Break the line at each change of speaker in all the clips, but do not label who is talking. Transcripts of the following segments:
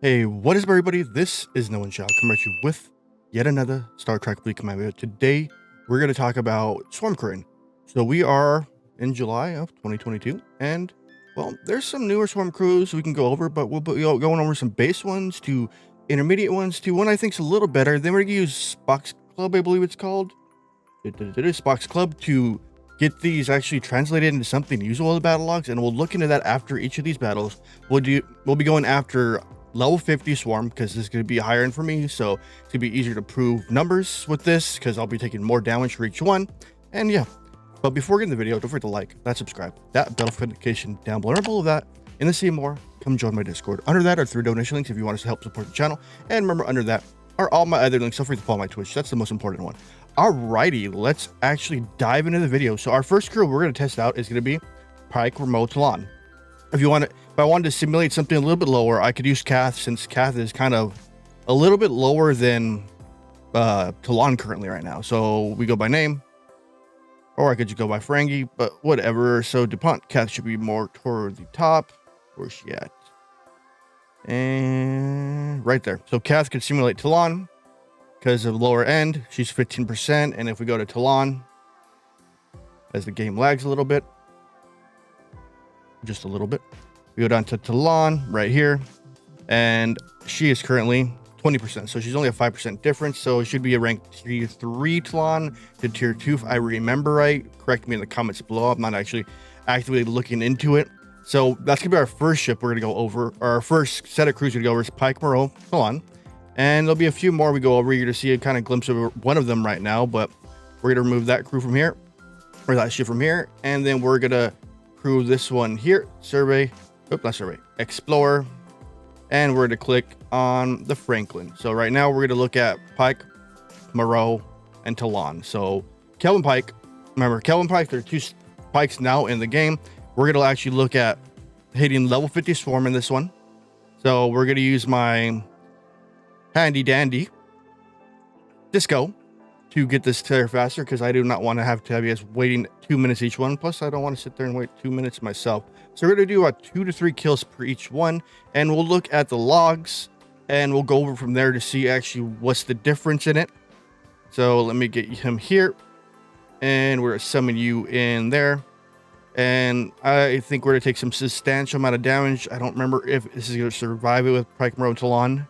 Hey, what is up, everybody? This is Nowonshall coming at you with yet another Star Trek Fleet Command video. Today, we're going to talk about Swarm Crewing. So we are in July of 2022, and well, there's some newer Swarm crews we can go over, but we'll be going over some base ones to intermediate ones to one I think is a little better. Then we're going to use Spock's Club, I believe it's called. Spock's Club to get these actually translated into something usable in the battle logs, and we'll look into that after each of these battles. We'll be going after level 50 swarm because this is going to be higher end for me, so it's going to be easier to prove numbers with this because I'll be taking more damage for each one. And yeah, but before getting the video, don't forget to like, that, subscribe, that bell notification down below. And below that, and to see more, come join my Discord. Under that are 3 donation links if you want us to help support the channel, and remember, under that are all my other links. Feel free to follow my Twitch. That's the most important one. Alrighty, let's actually dive into the video. So our first crew we're going to test out is going to be Pike Remote Talon. If I wanted to simulate something a little bit lower, I could use Cath, since Cath is kind of a little bit lower than Talon currently right now. So we go by name, or I could just go by Ferengi, but whatever. So DuPont Cath should be more toward the top. Where's she at? And right there. So Cath could simulate Talon because of lower end. She's 15%. And if we go to Talon, as the game lags a little bit, just a little bit, we go down to Talon right here, and she is currently 20%. So she's only a 5% difference. So it should be a rank tier 3 Talon to tier 2, if I remember right. Correct me in the comments below. I'm not actually actively looking into it. So that's gonna be our first ship we're gonna go over. Our first set of crews we're gonna go over is Pike Moreau Talon, and there'll be a few more we go over. You're gonna see a kind of glimpse of one of them right now, but we're gonna remove that crew from here, or that ship from here, and then we're gonna crew this one here, Explorer, and we're gonna click on the Franklin. So right now we're gonna look at Pike, Moreau, and Talon. So Kelvin Pike, remember Kelvin Pike, there are 2 Pikes now in the game. We're gonna actually look at hitting level 50 swarm in this one. So we're gonna use my handy dandy disco to get this tier faster, because I do not want to have you guys waiting 2 minutes each one. Plus, I don't want to sit there and wait 2 minutes myself. So we're going to do about 2 to 3 kills per each one, and we'll look at the logs, and we'll go over from there to see actually what's the difference in it. So let me get him here, and we're going to summon you in there. And I think we're going to take some substantial amount of damage. I don't remember if this is going to survive it with Pike Moreau Talon.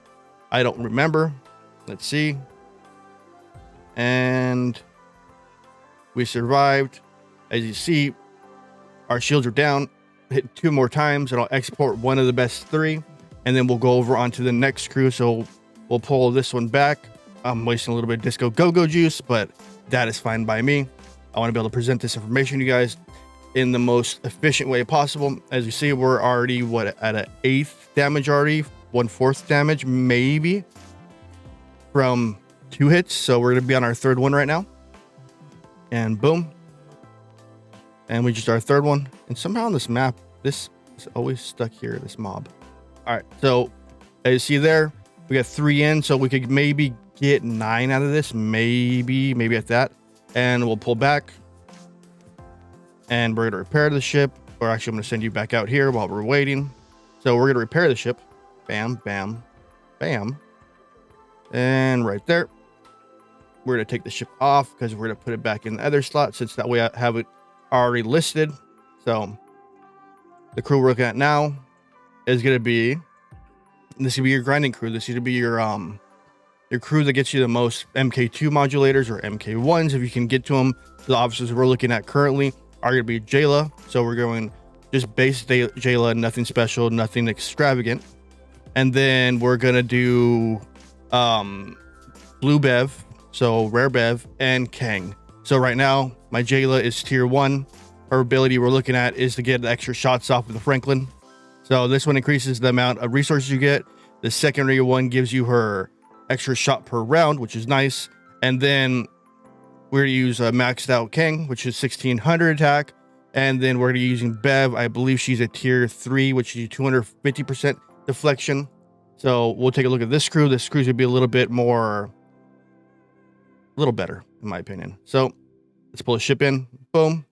I don't remember. Let's see. And we survived. As you see, our shields are down. Hit 2 more times, and I'll export one of the best 3, and then we'll go over onto the next crew. So we'll pull this one back. I'm wasting a little bit of disco go-go juice, but that is fine by me. I want to be able to present this information to you guys in the most efficient way possible. As you see, we're already at an 8th damage already, 1/4 damage maybe from 2 hits. So we're gonna be on our 3rd one right now, and boom, and we just our 3rd one. And somehow on this map, this is always stuck here, this mob. All right, so as you see there, we got 3 in, so we could maybe get 9 out of this, maybe at that. And we'll pull back, and we're gonna repair the ship, or actually I'm gonna send you back out here while we're waiting. So we're gonna repair the ship. Bam, bam, bam, and right there. We're going to take the ship off because we're going to put it back in the other slot, since that way I have it already listed. So the crew we're looking at now is going to be, this will be your grinding crew. This is going to be your crew that gets you the most MK2 modulators, or MK1s if you can get to them. The officers we're looking at currently are going to be Jayla. So we're going just base Jayla, nothing special, nothing extravagant. And then we're going to do Blue Bev, so Rare Bev, and Kang. So right now, my Jayla is tier 1. Her ability we're looking at is to get extra shots off of the Franklin. So this one increases the amount of resources you get. The secondary one gives you her extra shot per round, which is nice. And then we're going to use a maxed out Kang, which is 1600 attack. And then we're going to be using Bev. I believe she's a tier 3, which is 250% deflection. So we'll take a look at this crew. This crew's going to be a little bit more, a little better in my opinion. So let's pull a ship in, boom,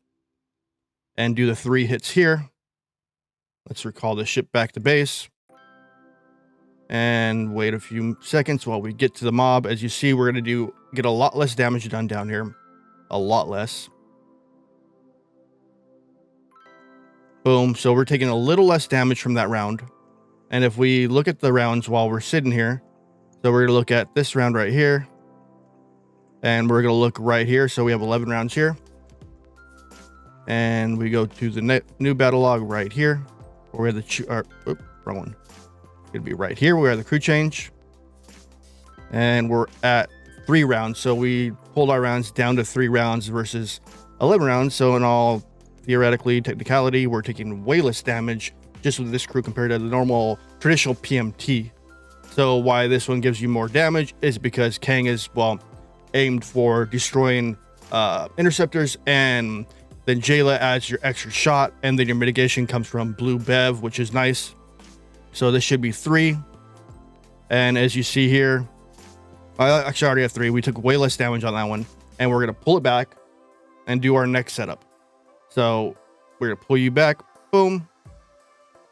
and do the 3 hits here. Let's recall the ship back to base. and wait a few seconds while we get to the mob. As you see, we're going to get a lot less damage done down here. A lot less. Boom. So we're taking a little less damage from that round. And if we look at the rounds while we're sitting here, so we're going to look at this round right here. And we're going to look right here. So we have 11 rounds here. And we go to the new battle log right here. Where we have the wrong one. It's going to be right here. We have the crew change. And we're at 3 rounds. So we pulled our rounds down to 3 rounds versus 11 rounds. So in all theoretically, technicality, we're taking way less damage just with this crew compared to the normal traditional PMT. So why this one gives you more damage is because Kang is, well, aimed for destroying interceptors, and then Jayla adds your extra shot, and then your mitigation comes from Blue Bev, which is nice. So this should be 3. And as you see here, I actually already have 3. We took way less damage on that one, and we're going to pull it back and do our next setup. So we're going to pull you back, boom,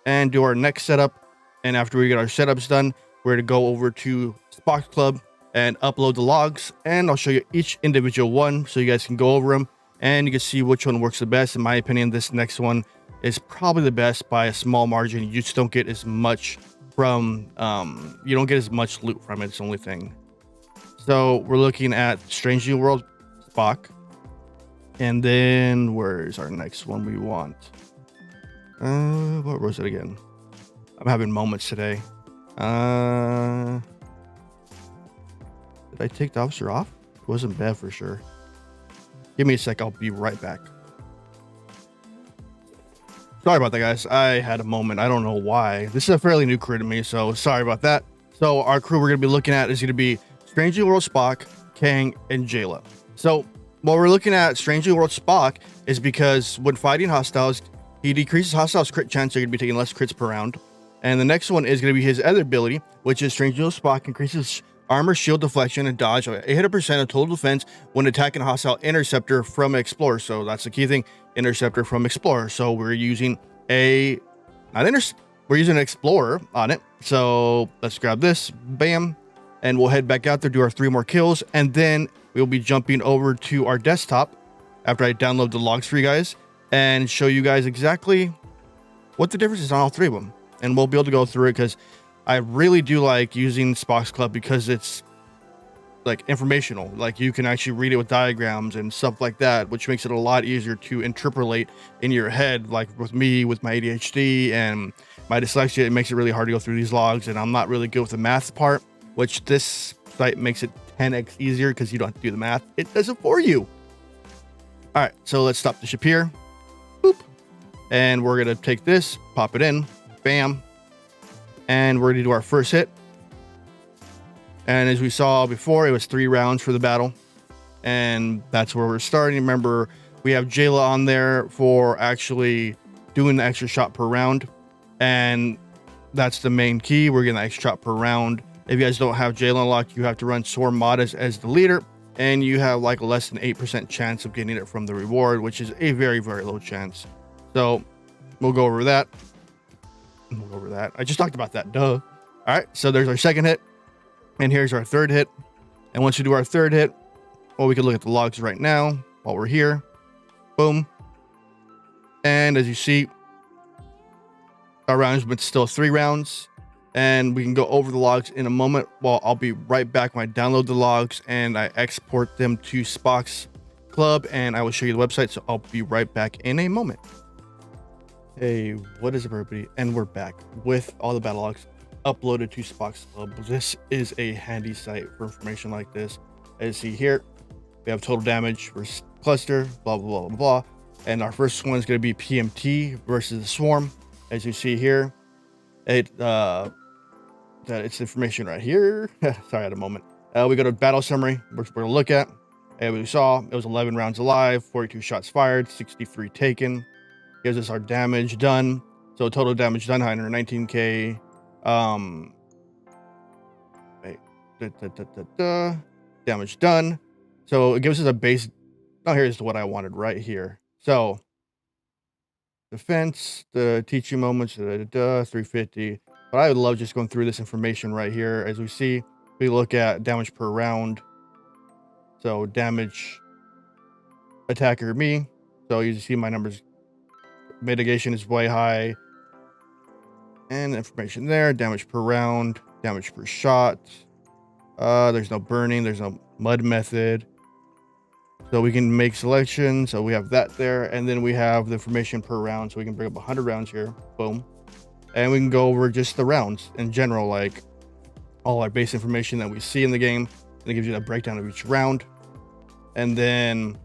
and do our next setup. And after we get our setups done, we're going to go over to Spox Club and upload the logs, and I'll show you each individual one so you guys can go over them and you can see which one works the best. In my opinion, this next one is probably the best by a small margin. You just don't get as much from, you don't get as much loot from it. It's the only thing. So we're looking at Strange New World Spock. And then where's our next one we want? What was it again? I'm having moments today. Did I take the officer off? It wasn't Bev for sure. Give me a sec. I'll be right back. Sorry about that, guys. I had a moment. I don't know why. This is a fairly new crew to me, so sorry about that. So our crew we're going to be looking at is going to be Strange New World Spock, Kang, and Jayla. So while we're looking at Strange New World Spock is because when fighting hostiles, he decreases hostiles crit chance, so you're going to be taking less crits per round. And the next one is going to be his other ability, which is Strange New World Spock increases armor, shield, deflection, and dodge of 800% of total defense when attacking a hostile interceptor from an explorer. So that's the key thing, interceptor from explorer. So we're using we're using an explorer on it. So let's grab this, bam, and we'll head back out there, do our 3 more kills, and then we'll be jumping over to our desktop after I download the logs for you guys and show you guys exactly what the difference is on all 3 of them. And we'll be able to go through it because I really do like using Spox Club because it's like informational. Like you can actually read it with diagrams and stuff like that, which makes it a lot easier to interpolate in your head. Like with me, with my ADHD and my dyslexia, it makes it really hard to go through these logs, and I'm not really good with the math part, which this site makes it 10x easier because you don't have to do the math. It does it for you. All right, so let's stop the ship here. Boop. And we're going to take this, pop it in, bam. And we're going to do our first hit. And as we saw before, it was 3 rounds for the battle. And that's where we're starting. Remember, we have Jayla on there for actually doing the extra shot per round. And that's the main key. We're getting the extra shot per round. If you guys don't have Jayla unlocked, you have to run Swarm Mod as the leader. And you have like less than 8% chance of getting it from the reward, which is a very, very low chance. So we'll go over that. I just talked about that. Duh. All right. So there's our second hit. And here's our third hit. And once we do our third hit, well, we can look at the logs right now while we're here. Boom. And as you see, our rounds, but still 3 rounds. And we can go over the logs in a moment. Well, I'll be right back when I download the logs and I export them to Spox Club, and I will show you the website. So I'll be right back in a moment. Hey, what is up, everybody? And we're back with all the battle logs uploaded to Spox Club. This is a handy site for information like this. As you see here, we have total damage versus cluster, blah, blah, blah, blah. And our first one is going to be PMT versus the Swarm. As you see here, it's information right here. Sorry, I had a moment. We go to battle summary, which we're going to look at. And we saw it was 11 rounds alive, 42 shots fired, 63 taken. Gives us our damage done. So total damage done, 119k. Damage done. So it gives us a base. Oh, here's what I wanted right here. So defense, the teaching moments, 350. but I would love just going through this information right here. As we see, we look at damage per round. So damage attacker me. So you see my numbers. Mitigation is way high. And information there. Damage per round. Damage per shot. There's no burning. There's no mud method. So we can make selection. So we have that there. And then we have the information per round. So we can bring up 100 rounds here. Boom. And we can go over just the rounds in general, like all our base information that we see in the game. And it gives you a breakdown of each round. And then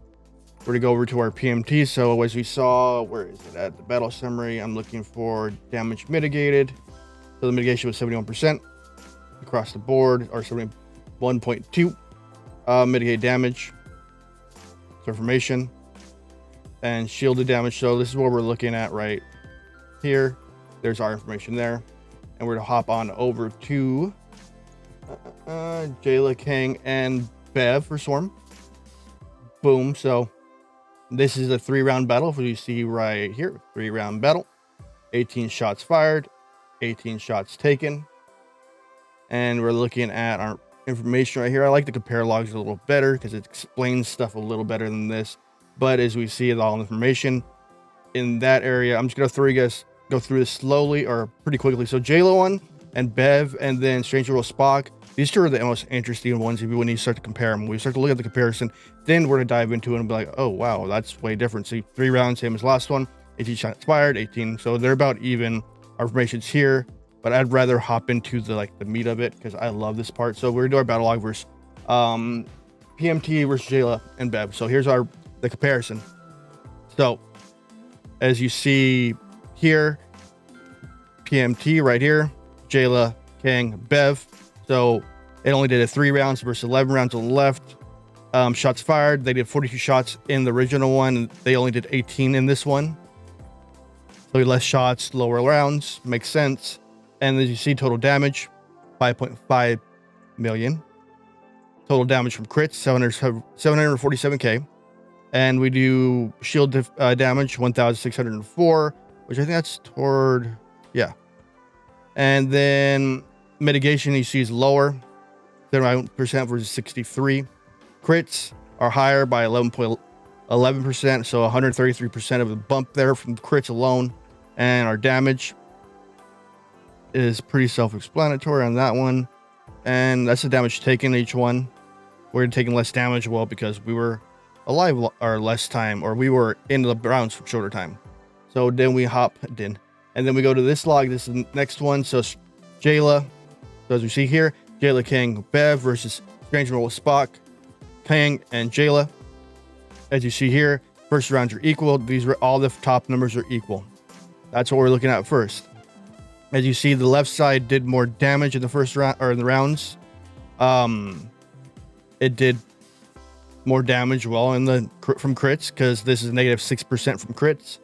we're going to go over to our PMT. So as we saw, where is it at? The battle summary. I'm looking for damage mitigated. So the mitigation was 71% across the board, or 71.2 mitigate damage. So information and shielded damage. So this is what we're looking at right here. There's our information there. And we're going to hop on over to Jayla, King, and Bev for Swarm. Boom. So this is a 3-round battle, as you see right here. 3-round battle. 18 shots fired. 18 shots taken. And we're looking at our information right here. I like to compare logs a little better because it explains stuff a little better than this. But as we see all information in that area, I'm just going to go through this slowly or pretty quickly. So Jayla 1 and Bev, and then Stranger World Spock. These two are the most interesting ones when you start to compare them. When we start to look at the comparison, then we're going to dive into it and be like, oh, wow, that's way different. See, 3 rounds, same as last one. 18 shots fired, 18. So they're about even. Our information's here, but I'd rather hop into the meat of it because I love this part. So we're going to do our battle log versus PMT versus Jayla and Bev. So here's the comparison. So as you see here, PMT right here, Jayla, King, Bev. So it only did 3 rounds versus 11 rounds on the left. Shots fired, they did 42 shots in the original one. They only did 18 in this one. So less shots, lower rounds, makes sense. And as you see, total damage, 5.5 million. Total damage from crits, 747k. And we do shield damage, 1,604, which I think that's toward, yeah. And then mitigation you see is lower, 39% versus 63. Crits are higher by 11%, so 133% of the bump there from crits alone. And our damage is pretty self-explanatory on that one. And that's the damage taken each one. We're taking less damage, well, because we were alive or less time, or we were in the rounds for shorter time. So then we hopped in. And then we go to this log. This is the next one. So Jayla. So as we see here, Jayla, King, Bev versus Stranger World Spock, King, and Jayla. As you see here, first rounds are equal. These are all the top numbers are equal. That's what we're looking at first. As you see, the left side did more damage in the first round or in the rounds. It did more damage from crits because this is negative 6% from crits.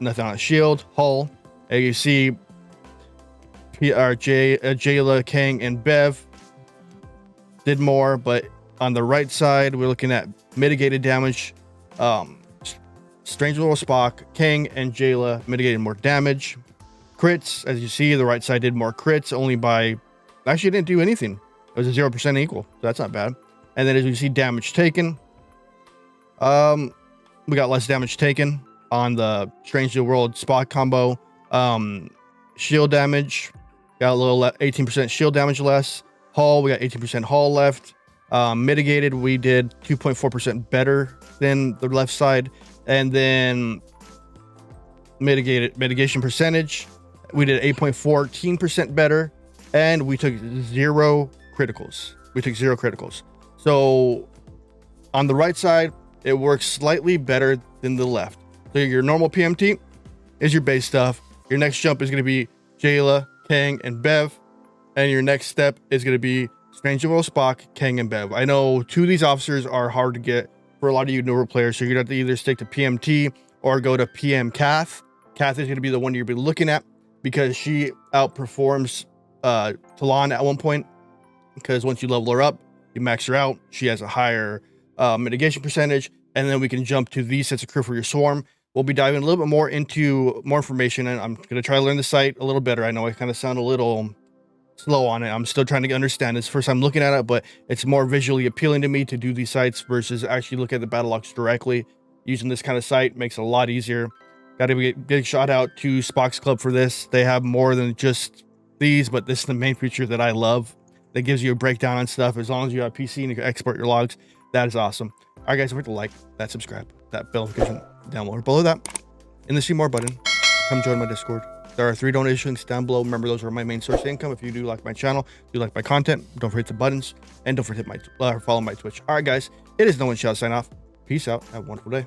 Nothing on a shield, hull. As you see, Jayla, King, and Bev did more, but on the right side, we're looking at mitigated damage. Stranger World Spock, King, and Jayla mitigated more damage. Crits, as you see, the right side did more crits, only by, actually didn't do anything. It was a 0% equal, so that's not bad. And then as you see, damage taken. We got less damage taken on the Stranger World Spock combo. Shield damage, got a little 18% shield damage less. Hull, we got 18% hull left. Mitigated, we did 2.4% better than the left side. And then mitigation percentage, we did 8.14% better, and we took 0 criticals. So on the right side, it works slightly better than the left. So your normal PMT is your base stuff. Your next jump is going to be Jayla, King, and Bev. And your next step is going to be Stranger World Spock, King, and Bev. I know 2 of these officers are hard to get for a lot of you newer players, so you're going to have to either stick to PMT or go to PM Kath. Kath is going to be the one you'll be looking at because she outperforms Talon at one point. Because once you level her up, you max her out. She has a higher mitigation percentage, and then we can jump to these sets of crew for your swarm, we'll be diving a little bit more into more information, and I'm going to try to learn the site a little better. I know I kind of sound a little slow on it. I'm still trying to understand. It's the first time looking at it, but it's more visually appealing to me to do these sites versus actually look at the battle logs directly. Using this kind of site makes it a lot easier. Got to be a big shout out to Spock's Club for this. They have more than just these, but this is the main feature that I love. That gives you a breakdown on stuff. As long as you have PC and you can export your logs, that is awesome. All right, guys, don't forget to like, that subscribe, that bell notification down below that, and the see more button. Come join my Discord. There are 3 donations down below. Remember, those are my main source of income. If you do like my channel, do like my content, don't forget the buttons, and don't forget to follow my Twitch. All right, guys, it is Nowonshall sign off. Peace out. Have a wonderful day.